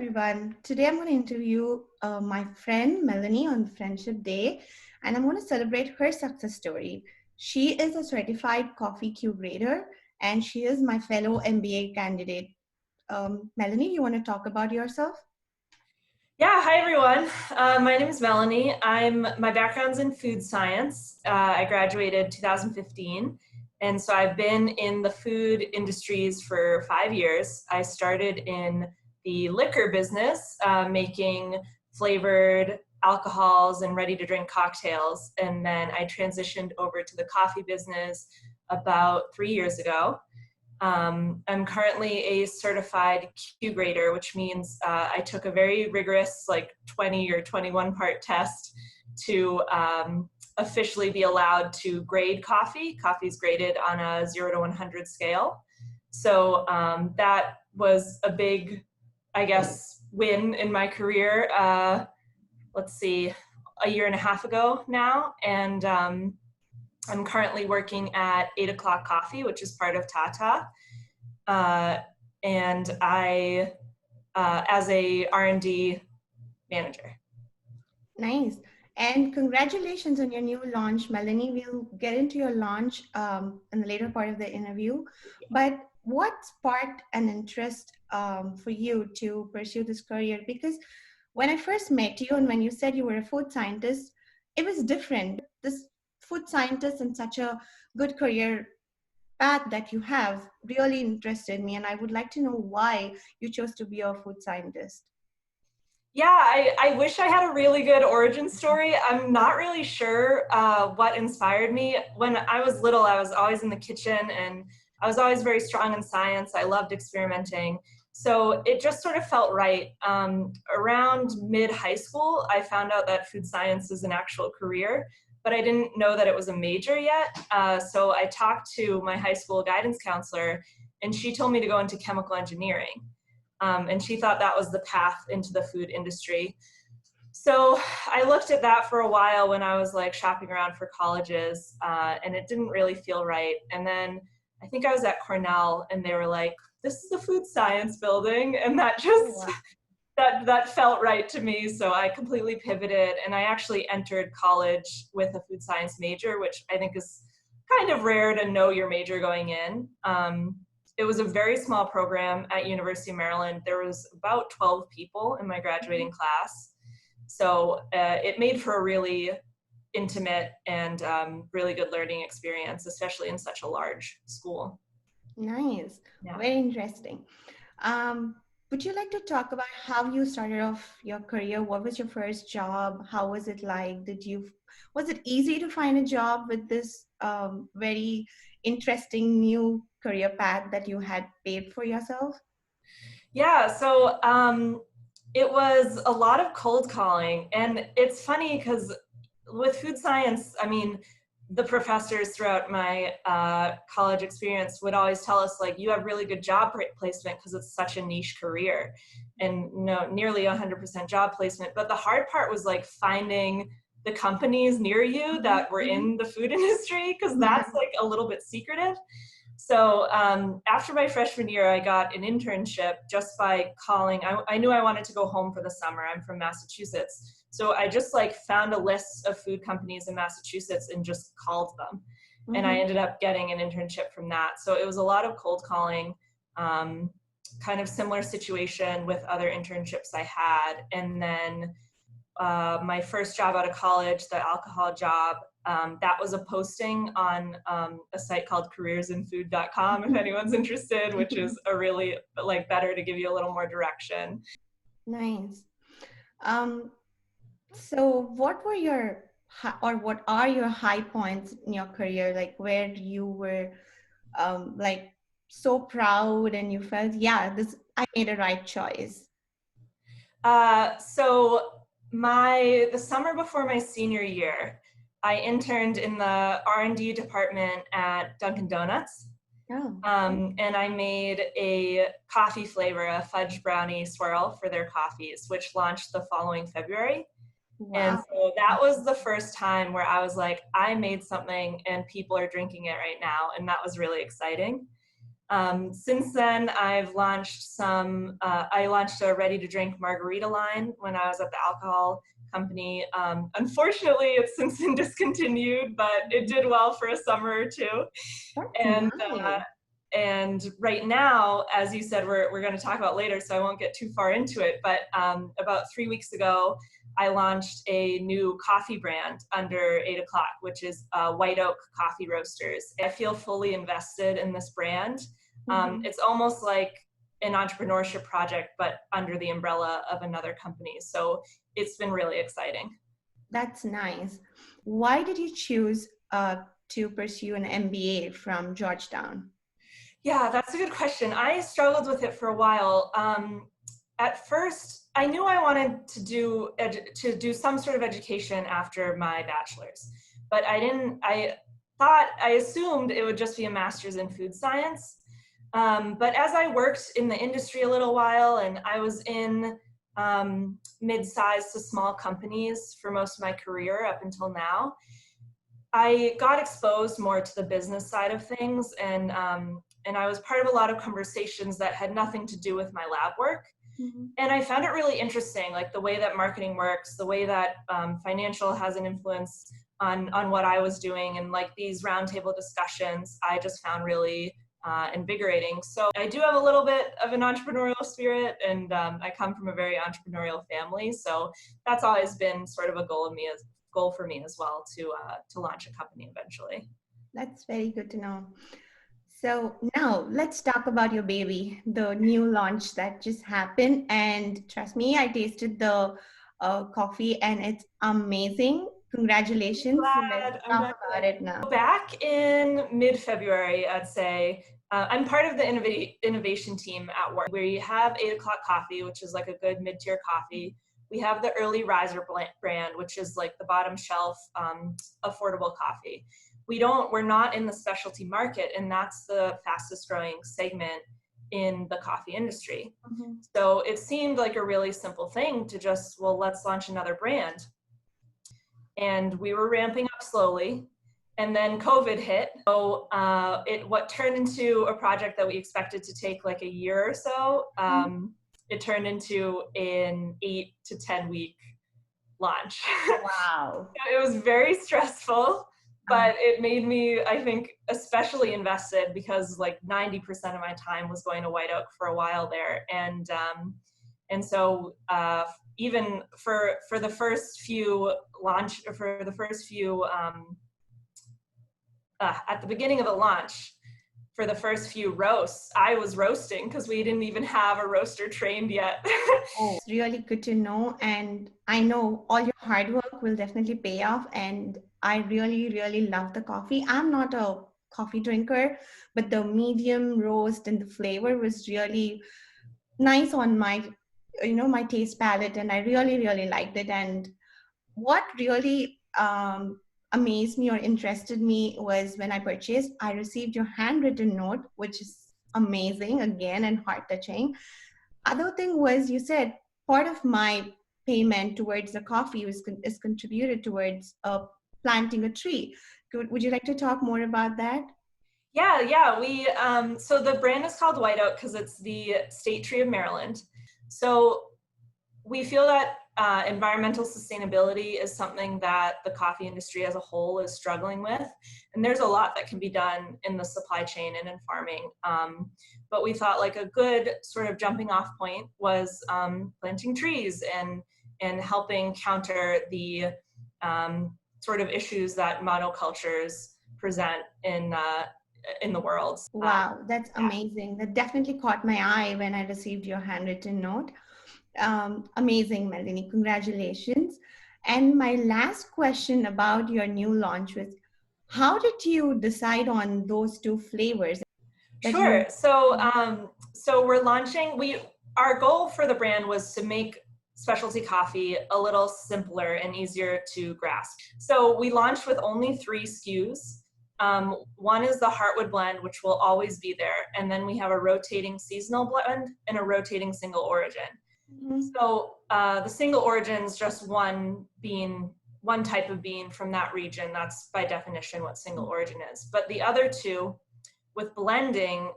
everyone. Today I'm going to interview my friend Melanie on Friendship Day, and I'm going to celebrate her success story. She is a certified coffee curator, and she is my fellow MBA candidate. Melanie, you want to talk about yourself? Yeah, hi everyone. My name is Melanie. My background's in food science. I graduated 2015, and so I've been in the food industries for 5 years. I started in the liquor business, making flavored alcohols and ready-to-drink cocktails, and then I transitioned over to the coffee business about 3 years ago. I'm currently a certified Q grader, which means I took a very rigorous, like 20 or 21 part test to officially be allowed to grade coffee. Coffee is graded on a 0 to 100 scale. So that was a big, I guess, win in my career. Let's see, a year and a half ago now. And I'm currently working at 8 O'Clock Coffee, which is part of Tata. And I, as a R&D manager. Nice. And congratulations on your new launch, Melanie. We'll get into your launch in the later part of the interview. But what sparked an interest for you to pursue this career? Because when I first met you and when you said you were a food scientist, it was different. This food scientist and such a good career path that you have really interested me. And I would like to know why you chose to be a food scientist. Yeah, I wish I had a really good origin story. I'm not really sure what inspired me. When I was little, I was always in the kitchen and I was always very strong in science. I loved experimenting. So it just sort of felt right. Around mid-high school, I found out that food science is an actual career, but I didn't know that it was a major yet. So I talked to my high school guidance counselor and she told me to go into chemical engineering. And she thought that was the path into the food industry. So I looked at that for a while when I was like shopping around for colleges, and it didn't really feel right. And then I think I was at Cornell and they were like, this is a food science building. And that just, that felt right to me. So I completely pivoted and I actually entered college with a food science major, which I think is kind of rare to know your major going in. It was a very small program at University of Maryland. There was about 12 people in my graduating class. So it made for a really intimate and really good learning experience, especially in such a large school. Nice. Yeah. Very interesting. Would you like to talk about how you started off your career? What was your first job? How was it like? Was it easy to find a job with this very interesting new career path that you had paved for yourself? Yeah, so it was a lot of cold calling. And it's funny because with food science, I mean, the professors throughout my college experience would always tell us, like, you have really good job placement because it's such a niche career and nearly 100% job placement. But the hard part was like finding the companies near you that were in the food industry, because that's like a little bit secretive. So after my freshman year, I got an internship just by calling. I knew I wanted to go home for the summer. I'm from Massachusetts. So I just like found a list of food companies in Massachusetts and just called them. And I ended up getting an internship from that. So it was a lot of cold calling, kind of similar situation with other internships I had. And then my first job out of college, the alcohol job, that was a posting on a site called careersinfood.com if anyone's interested, which is a really like better to give you a little more direction. Nice. So what were what are your high points in your career? Like where you were like so proud and you felt, yeah, I made a right choice. So the summer before my senior year, I interned in the R&D department at Dunkin' Donuts. Oh. And I made a coffee flavor, a fudge brownie swirl for their coffees, which launched the following February. Wow. And so that was the first time where I was like, I made something and people are drinking it right now. And that was really exciting. Since then, I've launched I launched a ready-to-drink margarita line when I was at the alcohol company. Unfortunately, it's since been discontinued, but it did well for a summer or two. That's And nice. and right now, as you said, we're going to talk about later, so I won't get too far into it. But about 3 weeks ago, I launched a new coffee brand under 8 o'clock, which is White Oak Coffee Roasters. I feel fully invested in this brand. Mhm. It's almost like an entrepreneurship project, but under the umbrella of another company. So it's been really exciting. That's nice. Why did you choose to pursue an MBA from Georgetown? Yeah, that's a good question. I struggled with it for a while. At first, I knew I wanted to do some sort of education after my bachelor's, but I didn't. I assumed it would just be a master's in food science. But as I worked in the industry a little while, and I was in mid-sized to small companies for most of my career up until now, I got exposed more to the business side of things, and I was part of a lot of conversations that had nothing to do with my lab work. Mhm. And I found it really interesting, like the way that marketing works, the way that financial has an influence on what I was doing, and like these roundtable discussions, I just found really invigorating. So I do have a little bit of an entrepreneurial spirit, and I come from a very entrepreneurial family. So that's always been sort of a goal for me as well to launch a company eventually. That's very good to know. So now let's talk about your baby, the new launch that just happened. And trust me, I tasted the coffee and it's amazing. Congratulations. So let's I'm talk glad. about it now. Back in mid-February, I'd say, I'm part of the innovation team at work. We have 8 o'clock coffee, which is like a good mid-tier coffee. We have the early riser brand, which is like the bottom shelf affordable coffee. We're not in the specialty market, and that's the fastest growing segment in the coffee industry. Mhm. So it seemed like a really simple thing to just, well, let's launch another brand. And we were ramping up slowly, and then COVID hit. So what turned into a project that we expected to take like a year or so, it turned into an 8 to 10 week launch. Wow. It was very stressful, Uh, but it made me, I think, especially invested because like 90% of my time was going to White Oak for a while there, and so even for the first few at the beginning of the launch, for the first few roasts, I was roasting because we didn't even have a roaster trained yet. oh, it's really good to know. And I know all your hard work will definitely pay off. And I really, really love the coffee. I'm not a coffee drinker, but the medium roast and the flavor was really nice on my my taste palette, and I really really liked it. And what really amazed me or interested me was when I purchased, I received your handwritten note, which is amazing again and heart touching. Other thing was, you said part of my payment towards the coffee is contributed towards planting a tree. Would you like to talk more about that? Yeah. We so the brand is called White Oak because it's the state tree of Maryland. So we feel that environmental sustainability is something that the coffee industry as a whole is struggling with. And there's a lot that can be done in the supply chain and in farming. But we thought like a good sort of jumping off point was planting trees and helping counter the sort of issues that monocultures present in the world. Wow, that's Yeah. amazing. That definitely caught my eye when I received your handwritten note. Amazing, Melanie. Congratulations. And my last question about your new launch was, how did you decide on those two flavors that Sure. you? So we're launching. Our goal for the brand was to make specialty coffee a little simpler and easier to grasp. So we launched with only 3 SKUs. One is the Heartwood blend, which will always be there, and then we have a rotating seasonal blend and a rotating single origin. Mhm. So the single origin is just one bean, one type of bean from that region. That's by definition what single origin is. But the other two with blending,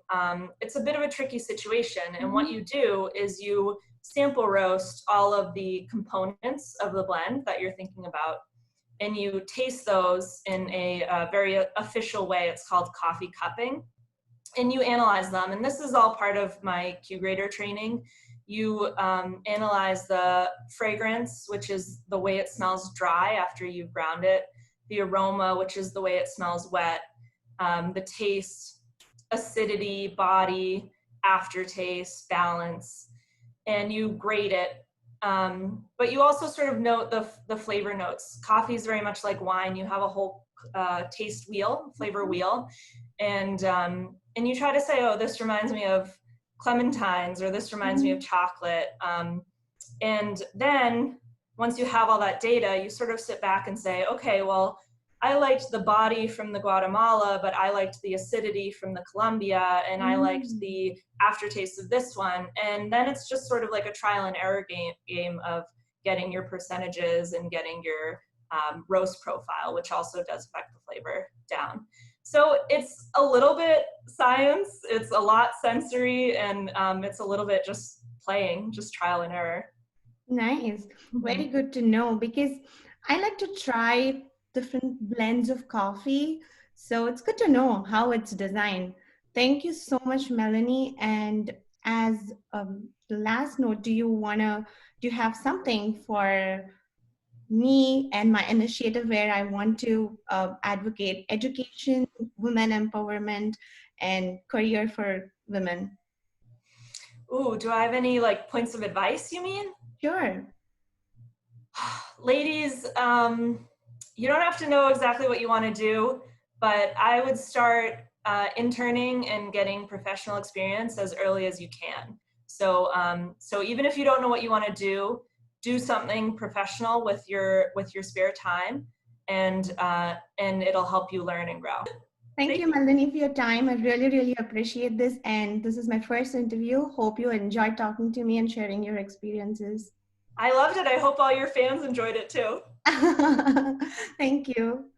it's a bit of a tricky situation. And what Mhm. you do is you sample roast all of the components of the blend that you're thinking about, and you taste those in a very official way. It's called coffee cupping, and you analyze them. And this is all part of my Q grader training. You analyze the fragrance, which is the way it smells dry after you've ground it, the aroma, which is the way it smells wet, the taste, acidity, body, aftertaste, balance, and you grade it. But you also sort of note the flavor notes. Coffee is very much like wine. You have a whole taste wheel, flavor wheel, and you try to say, oh, this reminds me of clementines, or this reminds me of Mhm. chocolate. And then once you have all that data, you sort of sit back and say, okay, well, I liked the body from the Guatemala, but I liked the acidity from the Colombia, and I liked Mm. the aftertaste of this one. And then it's just sort of like a trial and error game of getting your percentages and getting your roast profile, which also does affect the flavor, down. So it's a little bit science, it's a lot sensory, and it's a little bit just playing, just trial and error. Nice. Mm-hmm. Very good to know because I like to try different blends of coffee. So it's good to know how it's designed. Thank you so much, Melanie. And as the last note, do you have something for me and my initiative where I want to advocate education, women empowerment, and career for women? Ooh, do I have any like points of advice, you mean? Sure. Ladies, you don't have to know exactly what you want to do, but I would start interning and getting professional experience as early as you can. So even if you don't know what you want to do something professional with your spare time, and it'll help you learn and grow. Thank Thank you, you. Melanie, for your time. I really, really appreciate this. And this is my first interview. Hope you enjoyed talking to me and sharing your experiences. I loved it. I hope all your fans enjoyed it too. Thank you.